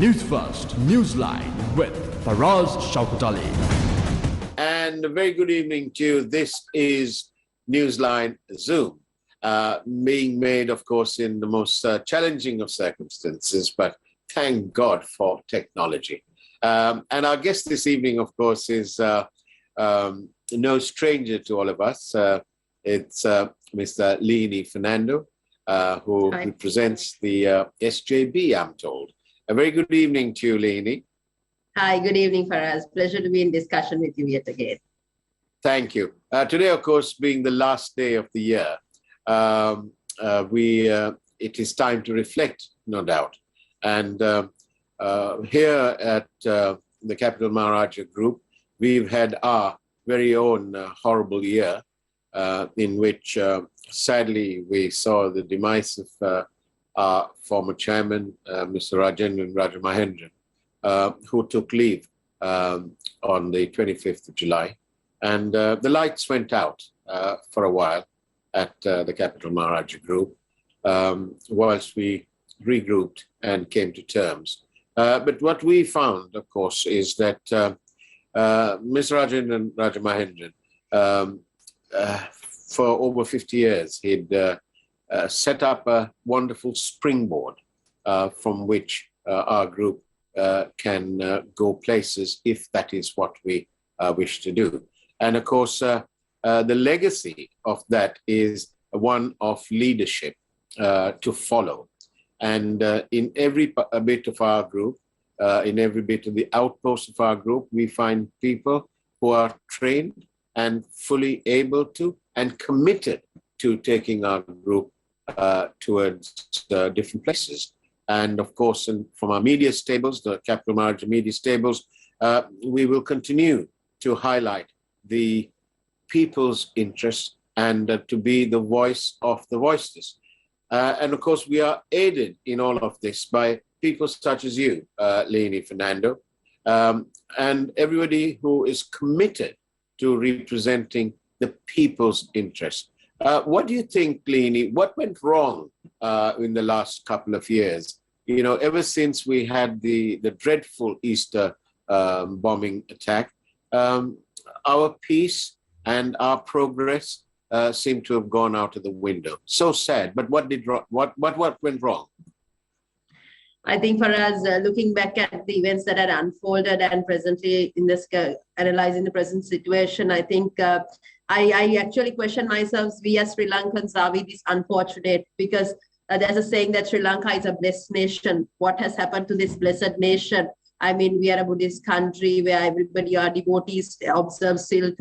Newsfirst Newsline with Fernando. And a very good evening to you. This is Newsline Zoom, being made, of course, in the most challenging of circumstances, but thank God for technology. And our guest this evening, of course, is no stranger to all of us. It's Mr. Lihini Fernando, who represents the SJB, I'm told. A very good evening to you, Lihini. Hi, good evening, Faraz. Pleasure to be in discussion with you yet again. Thank you. Today, of course, being the last day of the year, it is time to reflect, no doubt. And here at the Capital Maharaja Group, we've had our very own horrible year in which, sadly, we saw the demise of our former chairman, Mr. Rajendran Rajamahendran, who took leave on the 25th of July. And the lights went out for a while at the Capital Maharaja Group, whilst we regrouped and came to terms. But what we found, of course, is that Mr. Rajendran Rajamahendran, for over 50 years, he'd set up a wonderful springboard from which our group can go places if that is what we wish to do. And of course, the legacy of that is one of leadership to follow. And in every bit of our group, in every bit of the outposts of our group, we find people who are trained and fully able to and committed to taking our group towards different places. And of course, from our media stables, the Capital Maharaja media stables, we will continue to highlight the people's interests and to be the voice of the voiceless. And of course, we are aided in all of this by people such as you, Lihini Fernando, and everybody who is committed to representing the people's interest. What do you think, Lihini, what went wrong in the last couple of years? You know, ever since we had the dreadful Easter bombing attack, our peace and our progress seem to have gone out of the window. So sad. But what went wrong? I think for us, looking back at the events that had unfolded and presently in this analyzing the present situation, I think I actually question myself, we as Sri Lankans, are we this unfortunate? Because there's a saying that Sri Lanka is a blessed nation. What has happened to this blessed nation? I mean, we are a Buddhist country where everybody are devotees, observe still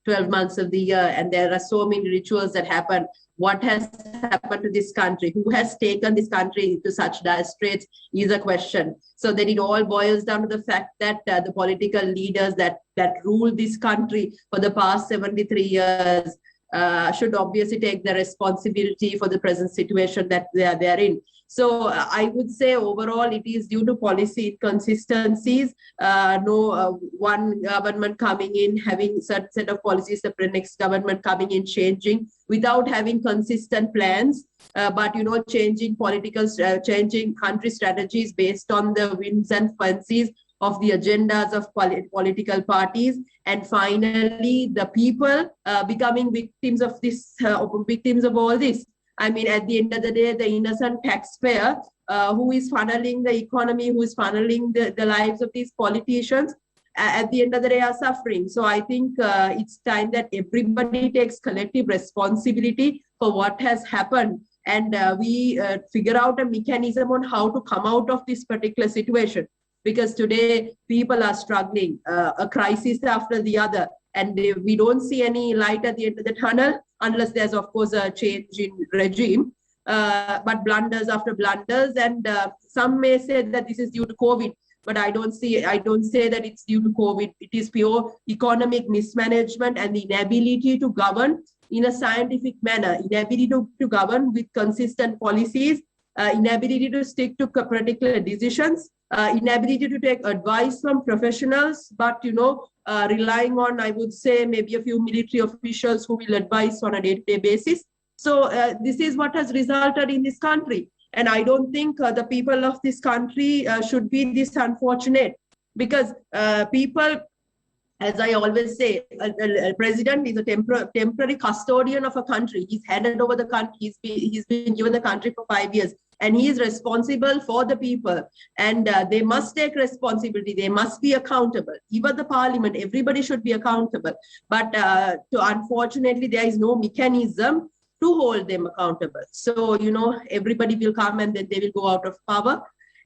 12 months of the year, and there are so many rituals that happen. What has happened to this country? Who has taken this country to such dire straits is a question. So then it all boils down to the fact that the political leaders that rule this country for the past 73 years should obviously take the responsibility for the present situation that they are in. So I would say overall it is due to policy inconsistencies. One government coming in, having certain set of policies, the next government coming in, changing without having consistent plans, but changing changing country strategies based on the whims and fancies of the agendas of political parties, and finally the people becoming victims of this, victims of all this. I mean, at the end of the day, the innocent taxpayer who is funneling the economy, who is funneling the lives of these politicians, at the end of the day are suffering. So I think it's time that everybody takes collective responsibility for what has happened, and we figure out a mechanism on how to come out of this particular situation. Because today people are struggling, a crisis after the other, and we don't see any light at the end of the tunnel unless there's, of course, a change in regime. But blunders after blunders, and some may say that this is due to COVID, but I don't say that it's due to COVID. It is pure economic mismanagement and the inability to govern in a scientific manner, inability to govern with consistent policies, inability to stick to particular decisions, inability to take advice from professionals, but relying on, I would say, maybe a few military officials who will advise on a day-to-day basis. So this is what has resulted in this country. And I don't think the people of this country should be this unfortunate, because people, as I always say, a president is a temporary custodian of a country. He's handed over the country. He's been given the country for 5 years, and he is responsible for the people. And they must take responsibility. They must be accountable. Even the parliament, everybody should be accountable. But unfortunately, there is no mechanism to hold them accountable. So, everybody will come and then they will go out of power.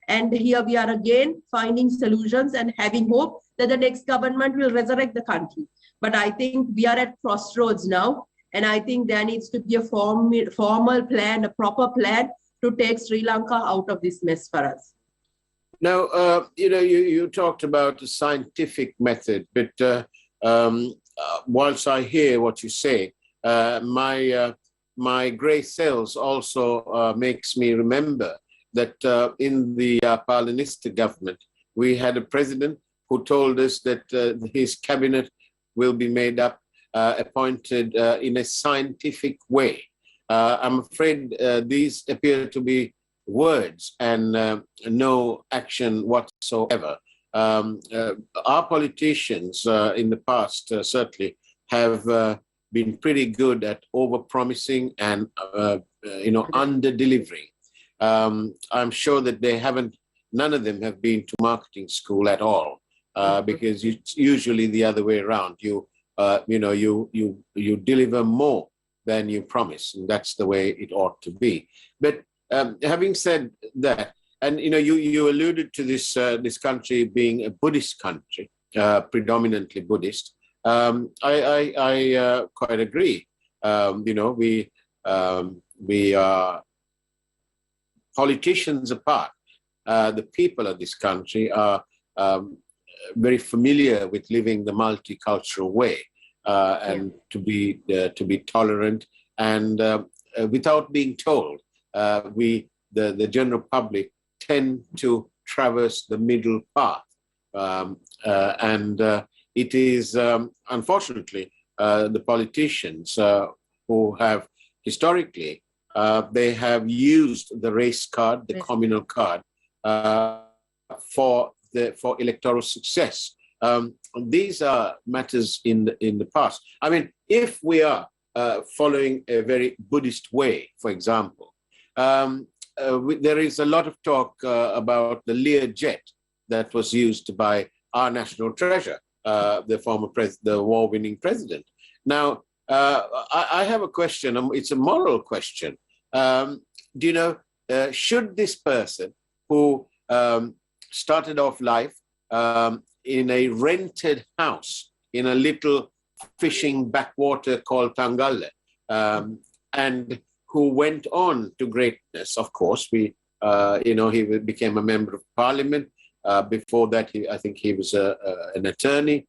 And here we are again finding solutions and having hope that the next government will resurrect the country. But I think we are at crossroads now. And I think there needs to be a formal plan, a proper plan to take Sri Lanka out of this mess for us. Now, you talked about the scientific method, but whilst I hear what you say, my grey cells also makes me remember that in the Palanista government, we had a president who told us that his cabinet will be made up, appointed in a scientific way. I'm afraid these appear to be words and no action whatsoever. Our politicians in the past certainly have been pretty good at over-promising and under-delivering. I'm sure that none of them have been to marketing school at all, because it's usually the other way around. You deliver more than you promise, and that's the way it ought to be. But having said that, and you alluded to this country being a Buddhist country, predominantly Buddhist. I quite agree. We are politicians apart. The people of this country are very familiar with living the multicultural way, and to be tolerant, and without being told, the general public tend to traverse the middle path, and it is unfortunately the politicians who have historically they have used the race card, the communal card, for electoral success. These are matters in the past. I mean, if we are following a very Buddhist way, for example, there is a lot of talk about the Lear jet that was used by our national treasure, the former the war-winning president. Now, I have a question. It's a moral question. Should this person who started off life in a rented house in a little fishing backwater called Tangalle, and who went on to greatness, of course, he became a member of parliament. Before that, I think he was an attorney.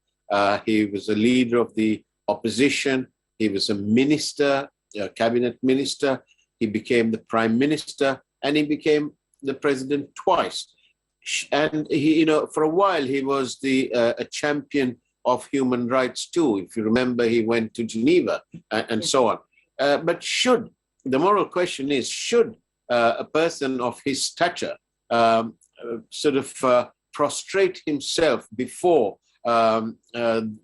He was a leader of the opposition. He was a minister, a cabinet minister. He became the prime minister, and he became the president twice. And he, for a while, he was a champion of human rights too. If you remember, he went to Geneva and so on. But the moral question is, should a person of his stature prostrate himself before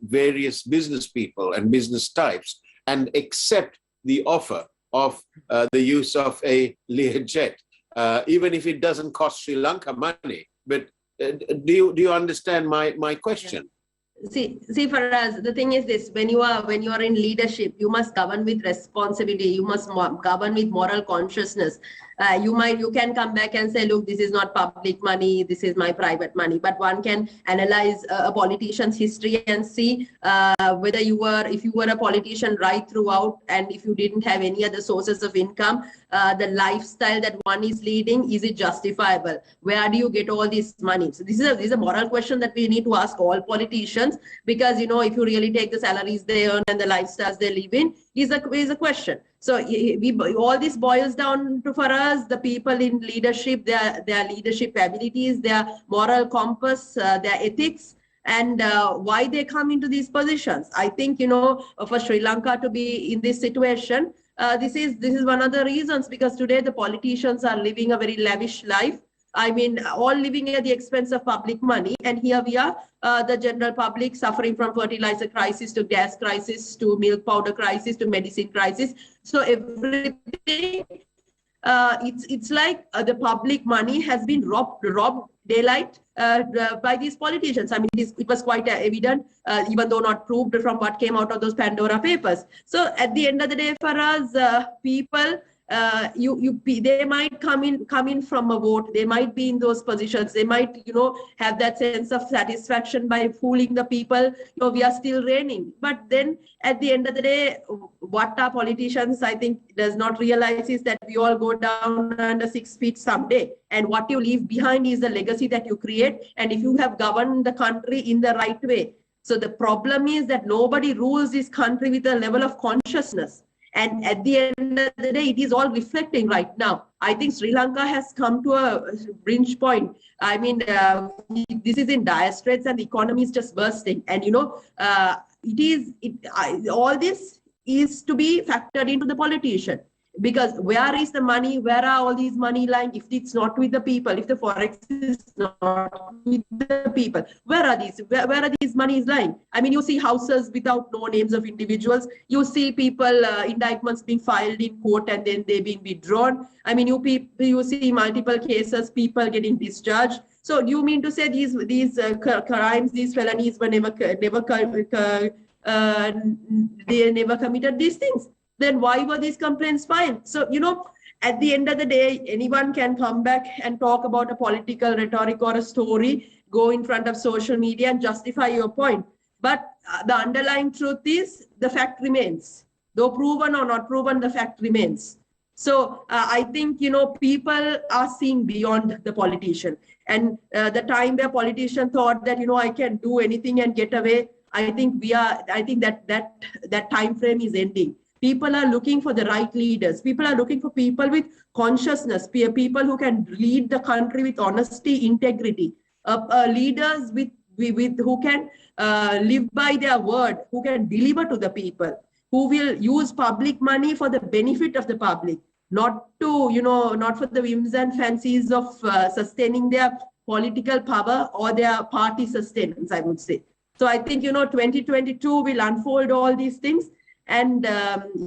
various business people and business types and accept the offer of the use of a Lear jet, even if it doesn't cost Sri Lanka money? But do you understand my question? See, for us, the thing is this: when you are in leadership, you must govern with responsibility. You must govern with moral consciousness. You can come back and say, look, this is not public money, this is my private money. But one can analyze a politician's history and see whether if you were a politician right throughout, and if you didn't have any other sources of income, the lifestyle that one is leading, is it justifiable? Where do you get all this money? So this is a moral question that we need to ask all politicians, because if you really take the salaries they earn and the lifestyles they live in, is a question. So all this boils down to, for us, the people in leadership, their leadership abilities, their moral compass, their ethics, and why they come into these positions. I think, for Sri Lanka to be in this situation, this is one of the reasons, because today the politicians are living a very lavish life. I mean, all living at the expense of public money. And here we are, the general public suffering from fertilizer crisis to gas crisis to milk powder crisis to medicine crisis. So everything, it's like the public money has been robbed daylight by these politicians. I mean, it was quite evident, even though not proved from what came out of those Pandora papers. So at the end of the day, for us, people, they might come in from a vote. They might be in those positions. They might, have that sense of satisfaction by fooling the people. We are still reigning. But then at the end of the day, what our politicians, I think, does not realize is that we all go down under 6 feet someday. And what you leave behind is the legacy that you create. And if you have governed the country in the right way. So the problem is that nobody rules this country with a level of consciousness. And at the end of the day, it is all reflecting right now. I think Sri Lanka has come to a brinch point. I mean, this is in dire straits and the economy is just bursting. And, all this is to be factored into the politician. Because where is the money? Where are all these money lying? If it's not with the people, if the forex is not with the people, where are these monies lying? I mean, you see houses without no names of individuals. You see people, indictments being filed in court and then they being withdrawn. I mean, you see multiple cases, people getting discharged. So do you mean to say these crimes, these felonies were never committed these things? Then why were these complaints filed? So, at the end of the day, anyone can come back and talk about a political rhetoric or a story, go in front of social media and justify your point. But the underlying truth is the fact remains. Though proven or not proven, the fact remains. So I think, people are seeing beyond the politician. And the time where politicians thought that, I can do anything and get away, I think that time frame is ending. People are looking for the right leaders. People are looking for people with consciousness, people who can lead the country with honesty, integrity, leaders who can live by their word, who can deliver to the people, who will use public money for the benefit of the public, not for the whims and fancies of sustaining their political power or their party sustenance, I would say. So I think, 2022 will unfold all these things. And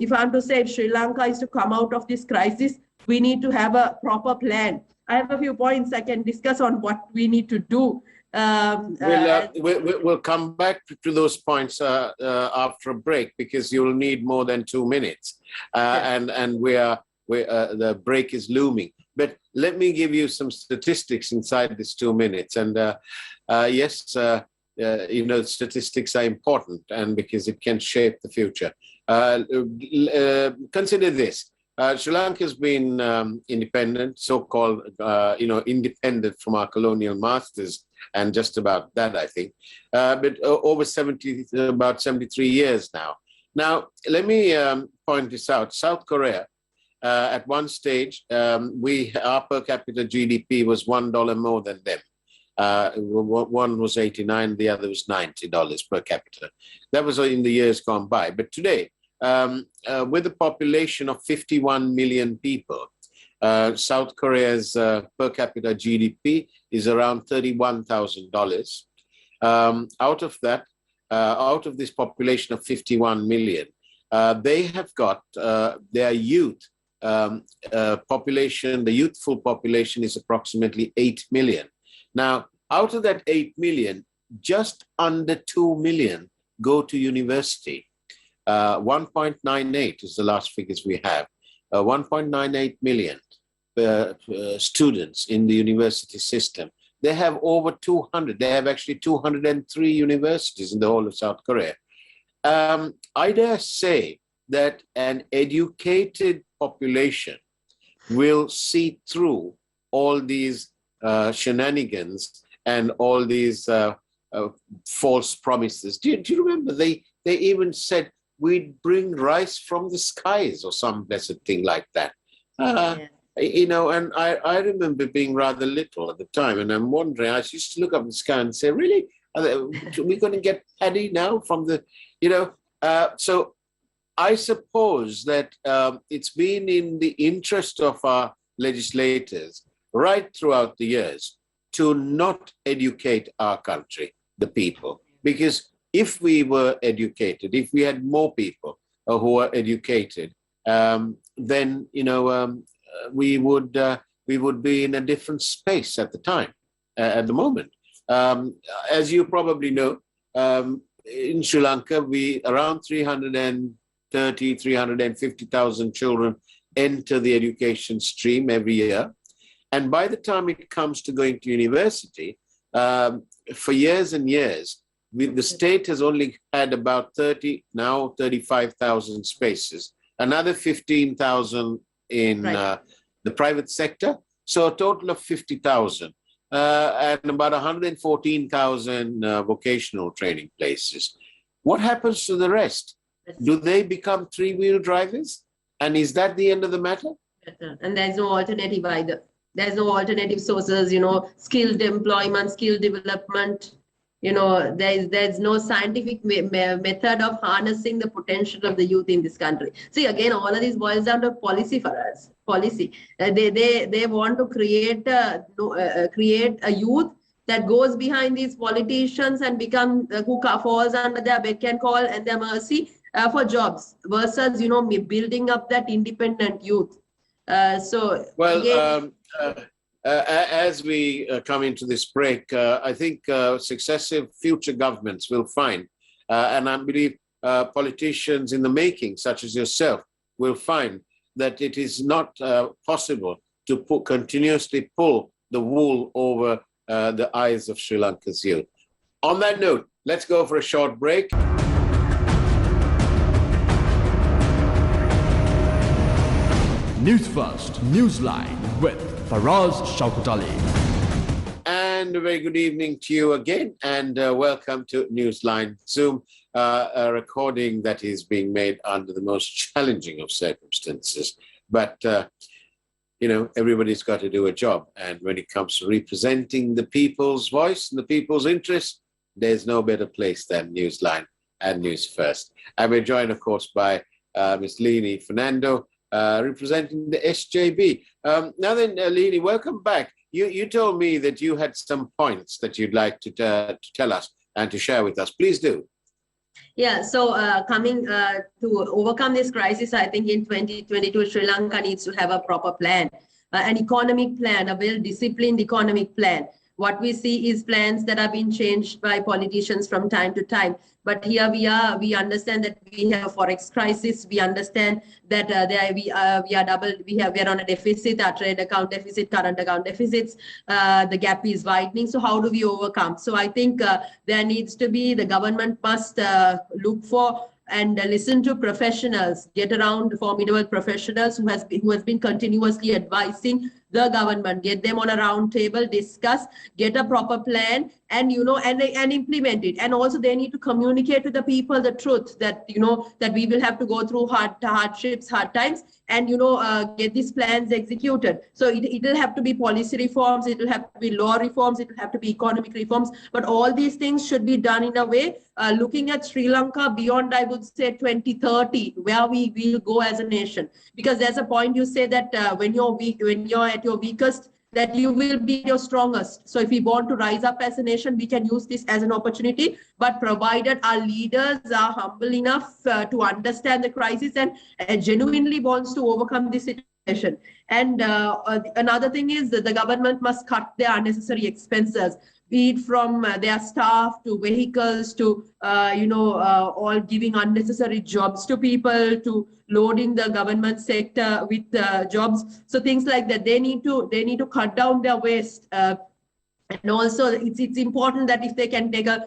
if I'm to say, if Sri Lanka is to come out of this crisis, we need to have a proper plan. I have a few points I can discuss on what we need to do. We'll come back to those points after a break, because you'll need more than 2 minutes, and the break is looming. But let me give you some statistics inside this 2 minutes. And yes. Statistics are important, and because it can shape the future. Consider this. Sri Lanka has been independent, so-called, independent from our colonial masters, and just about that, I think. But over about 73 years now. Now, let me point this out. South Korea, at one stage, our per capita GDP was $1 more than them. One was 89, the other was $90 per capita. That was in the years gone by. But today, with a population of 51 million people, South Korea's per capita GDP is around $31,000. Out of this population of 51 million, they have got their youth population, the youthful population is approximately 8 million. Now, out of that 8 million, just under 2 million go to university. 1.98 is the last figures we have. 1.98 million students in the university system. They have over 200. They have actually 203 universities in the whole of South Korea. I dare say that an educated population will see through all these shenanigans and all these false promises. Do you remember they even said we'd bring rice from the skies or some blessed thing like that. And I remember being rather little at the time, and I'm wondering, I used to look up in the sky and say, really? Are we going to get paddy now from the, so I suppose that it's been in the interest of our legislators right throughout the years to not educate our country, the people. Because if we were educated, if we had more people who were educated, then we would be in a different space at the time, at the moment. As you probably know, in Sri Lanka, around 350,000 children enter the education stream every year. And by the time it comes to going to university, for years and years, the state has only had about 35,000 spaces, another 15,000 in the private sector, so a total of 50,000, and about 114,000 vocational training places. What happens to the rest? Do they become three-wheel drivers? And is that the end of the matter? And there's no alternative either. There's no alternative sources, skilled employment, skill development. There's no scientific method of harnessing the potential of the youth in this country. See, again, all of this boils down to policy for us. Policy. They want to create a youth that goes behind these politicians and who falls under their beck and call and their mercy for jobs versus building up that independent youth. As we come into this break, I think successive future governments will find, and I believe politicians in the making, such as yourself, will find that it is not possible to continuously pull the wool over the eyes of Sri Lanka's youth. On that note, let's go for a short break. Newsfirst, Newsline with Shaukat Ali. And a very good evening to you again, and welcome to Newsline Zoom, a recording that is being made under the most challenging of circumstances. But, everybody's got to do a job. And when it comes to representing the people's voice and the people's interest, there's no better place than Newsline and Newsfirst. And we're joined, of course, by Ms. Lihini Fernando, representing the SJB. Now then, Lihini, welcome back. You told me that you had some points that you'd like to tell us and to share with us. Please do. Yeah, so coming to overcome this crisis, I think in 2022, Sri Lanka needs to have a proper plan, an economic plan, a well-disciplined economic plan. What we see is plans that are being changed by politicians from time to time. But here we understand that we have a forex crisis. We understand that we are on a deficit, our trade account deficit, current account deficits. The gap is widening. So how do we overcome? So I think there needs to be, the government must look for and listen to professionals, get around formidable professionals who has been continuously advising the government, get them on a round table, discuss, get a proper plan, and and implement it. And also they need to communicate to the people the truth that that we will have to go through hardships, hard times, and get these plans executed. So it will have to be policy reforms, it will have to be law reforms, it will have to be economic reforms, but all these things should be done in a way looking at Sri Lanka beyond, I would say, 2030, where we will go as a nation. Because there's a point you say that when you're at your weakest, that you will be your strongest. So if we want to rise up as a nation, we can use this as an opportunity, but provided our leaders are humble enough to understand the crisis and genuinely wants to overcome this situation. And another thing is that the government must cut their unnecessary expenses, be it from their staff to vehicles to, all giving unnecessary jobs to people, to loading the government sector with jobs. So things like that, they need to cut down their waste. And also it's important that if they can take a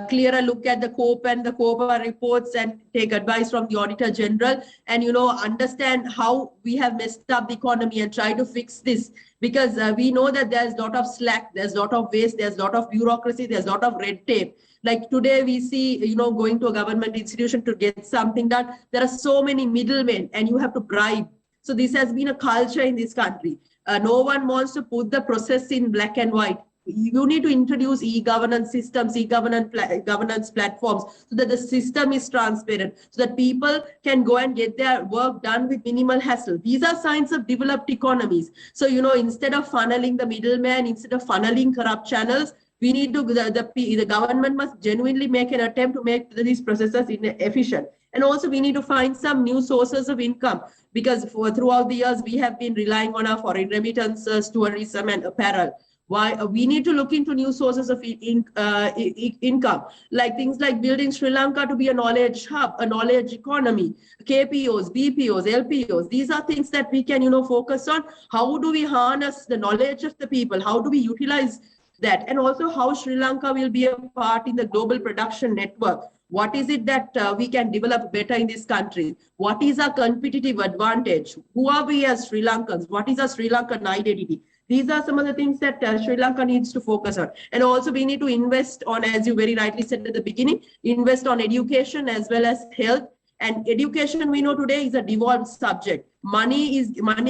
clearer look at the COPE and the COPA reports and take advice from the Auditor General and, understand how we have messed up the economy and try to fix this. Because we know that there's a lot of slack, there's a lot of waste, there's a lot of bureaucracy, there's a lot of red tape. Like today we see, going to a government institution to get something done, there are so many middlemen and you have to bribe. So this has been a culture in this country. No one wants to put the process in black and white. you need to introduce e-governance systems, governance platforms, so that the system is transparent, so that people can go and get their work done with minimal hassle. These are signs of developed economies. So, instead of funneling the middleman, instead of funneling corrupt channels, we need to, the government must genuinely make an attempt to make these processes efficient. And also we need to find some new sources of income, because throughout the years, we have been relying on our foreign remittances, tourism and apparel. Why we need to look into new sources of income, like things like building Sri Lanka to be a knowledge hub, a knowledge economy, KPOs, BPOs, LPOs. These are things that we can, focus on. How do we harness the knowledge of the people? How do we utilize that? And also how Sri Lanka will be a part in the global production network. What is it that we can develop better in this country? What is our competitive advantage? Who are we as Sri Lankans? What is our Sri Lankan identity? These are some of the things that Sri Lanka needs to focus on. And also we need to invest on, as you very rightly said at the beginning, invest on education as well as health. And education, we know today, is a devolved subject. Money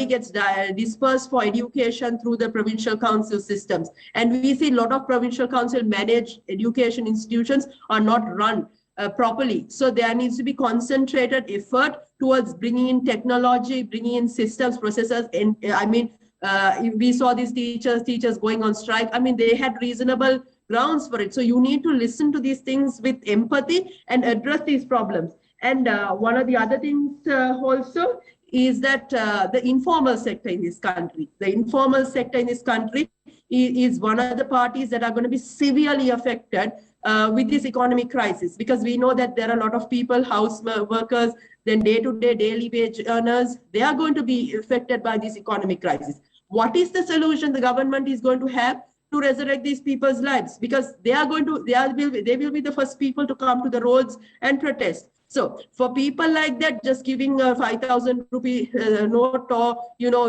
gets dispersed for education through the provincial council systems. And we see a lot of provincial council managed education institutions are not run properly. So there needs to be concentrated effort towards bringing in technology, bringing in systems, processes. And we saw these teachers going on strike. They had reasonable grounds for it. So you need to listen to these things with empathy and address these problems. And one of the other things also is that the informal sector in this country, is one of the parties that are going to be severely affected with this economic crisis, because we know that there are a lot of people, house workers, then day-to-day daily wage earners, they are going to be affected by this economic crisis. What is the solution the government is going to have to resurrect these people's lives? Because they will be the first people to come to the roads and protest. So for people like that, just giving a 5,000 rupee note or,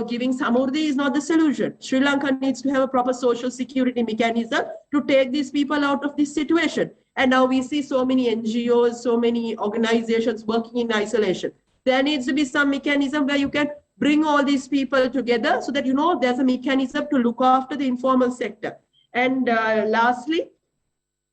giving samurdhi is not the solution. Sri Lanka needs to have a proper social security mechanism to take these people out of this situation. And now we see so many NGOs, so many organizations working in isolation. There needs to be some mechanism where you can bring all these people together so that, there's a mechanism to look after the informal sector. And lastly,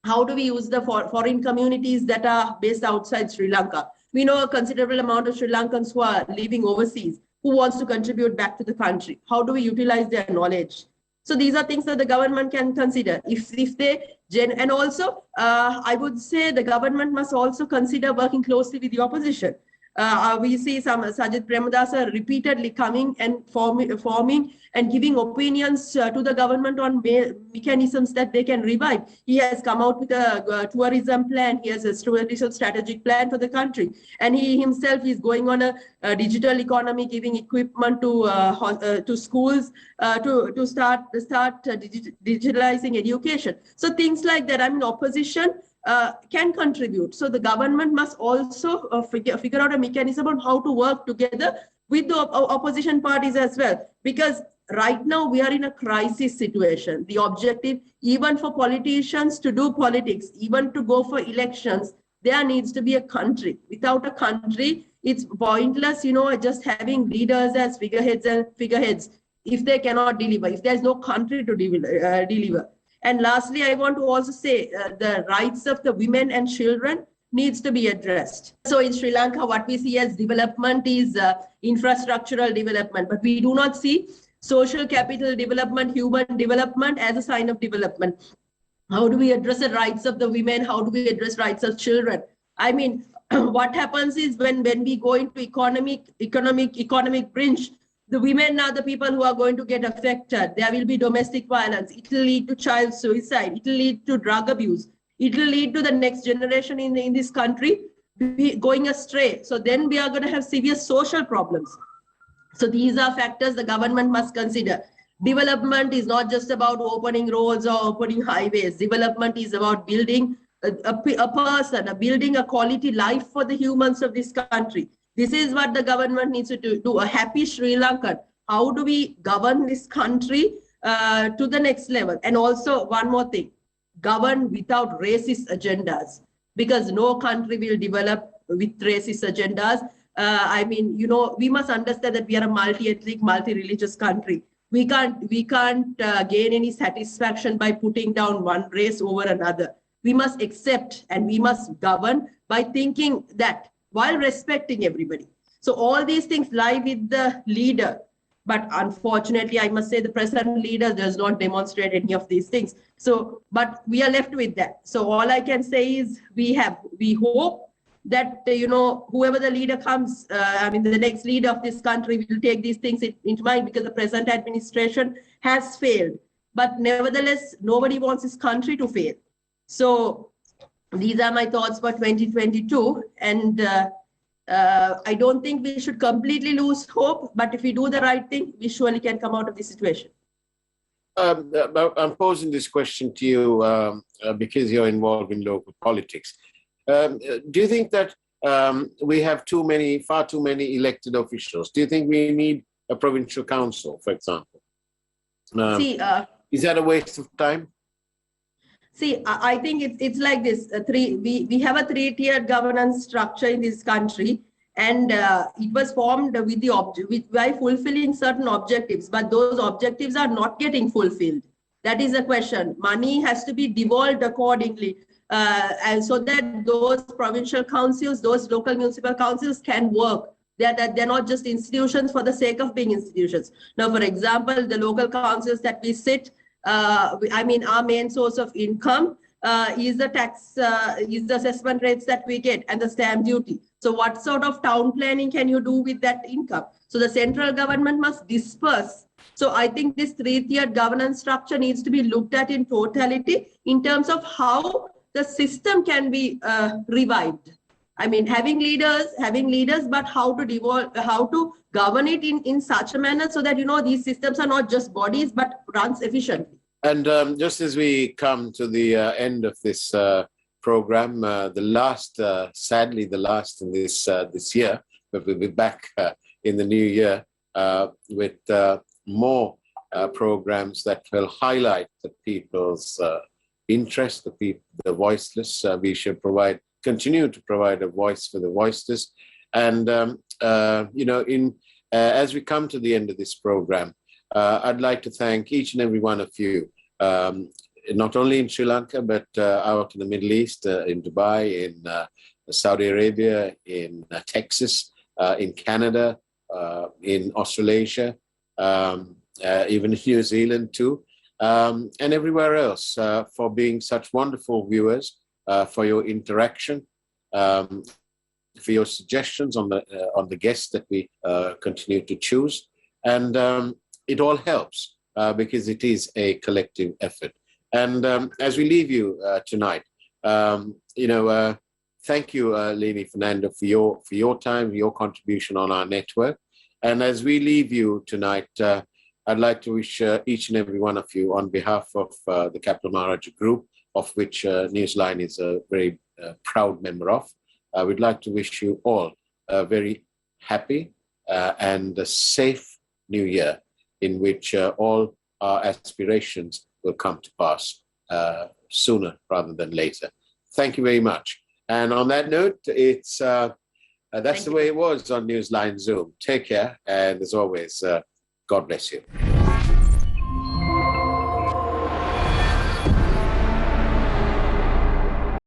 how do we use the foreign communities that are based outside Sri Lanka? We know a considerable amount of Sri Lankans who are living overseas, who wants to contribute back to the country. How do we utilize their knowledge? So these are things that the government can consider. And also, I would say the government must also consider working closely with the opposition. We see some Sajid Premadasa repeatedly coming and forming and giving opinions to the government on mechanisms that they can revive. He has come out with a tourism plan. He has a tourism strategic plan for the country. And he himself is going on a digital economy, giving equipment to schools to start digitalizing education. So things like that. Opposition can contribute. So the government must also figure out a mechanism on how to work together with the opposition parties as well. Because right now we are in a crisis situation. The objective, even for politicians to do politics, even to go for elections, there needs to be a country. Without a country, it's pointless, just having leaders as figureheads if they cannot deliver, if there's no country to deliver. And lastly, I want to also say the rights of the women and children needs to be addressed. So in Sri Lanka, what we see as development is infrastructural development, but we do not see social capital development, human development as a sign of development. How do we address the rights of the women? How do we address rights of children? What happens is when we go into economic bridge, the women are the people who are going to get affected. There will be domestic violence. It will lead to child suicide. It will lead to drug abuse. It will lead to the next generation in this country going astray. So then we are going to have severe social problems. So these are factors the government must consider. Development is not just about opening roads or opening highways. Development is about building a person, building a quality life for the humans of this country. This is what the government needs to do. A happy Sri Lankan. How do we govern this country to the next level? And also one more thing, govern without racist agendas, because no country will develop with racist agendas. We must understand that we are a multi-ethnic, multi-religious country. we can't gain any satisfaction by putting down one race over another. We must accept and we must govern by thinking that while respecting everybody. So all these things lie with the leader. But unfortunately, I must say the present leader does not demonstrate any of these things. So, but we are left with that. So all I can say is we hope that, whoever the leader comes, the next leader of this country will take these things into mind, because the present administration has failed. But nevertheless, nobody wants this country to fail. So these are my thoughts for 2022. And I don't think we should completely lose hope, but if we do the right thing, we surely can come out of this situation. I'm posing this question to you because you're involved in local politics. Do you think that we have far too many elected officials? Do you think we need a provincial council, for example? Is that a waste of time? See, I think it's like this. We have a three-tiered governance structure in this country, and it was formed by fulfilling certain objectives, but those objectives are not getting fulfilled. That is the question. Money has to be devolved accordingly, and so that those provincial councils, those local municipal councils can work. They're not just institutions for the sake of being institutions. Now, for example, the local councils that we sit, our main source of income is the tax, is the assessment rates that we get and the stamp duty. So what sort of town planning can you do with that income? So the central government must disperse. So I think this three-tiered governance structure needs to be looked at in totality in terms of how the system can be revived. Having leaders, but how to govern it in such a manner so that, these systems are not just bodies, but runs efficiently. And just as we come to the end of this program, sadly the last in this year, but we'll be back in the new year with more programs that will highlight the people's interest, the voiceless. We should continue to provide a voice for the voiceless. And, as we come to the end of this program, I'd like to thank each and every one of you, not only in Sri Lanka, but out in the Middle East, in Dubai, in Saudi Arabia, in Texas, in Canada, in Australasia, even New Zealand too, and everywhere else, for being such wonderful viewers, for your interaction, for your suggestions on the guests that we continue to choose. And it all helps because it is a collective effort. And as we leave you tonight, thank you, Lihini, Fernando, for your time, your contribution on our network. And as we leave you tonight, I'd like to wish each and every one of you, on behalf of the Capital Maharaja Group, of which Newsline is a very proud member of, we'd like to wish you all a very happy and a safe new year, in which all our aspirations will come to pass sooner rather than later. Thank you very much. And on that note, that's the way it was on Newsline Zoom. Take care, and as always, God bless you.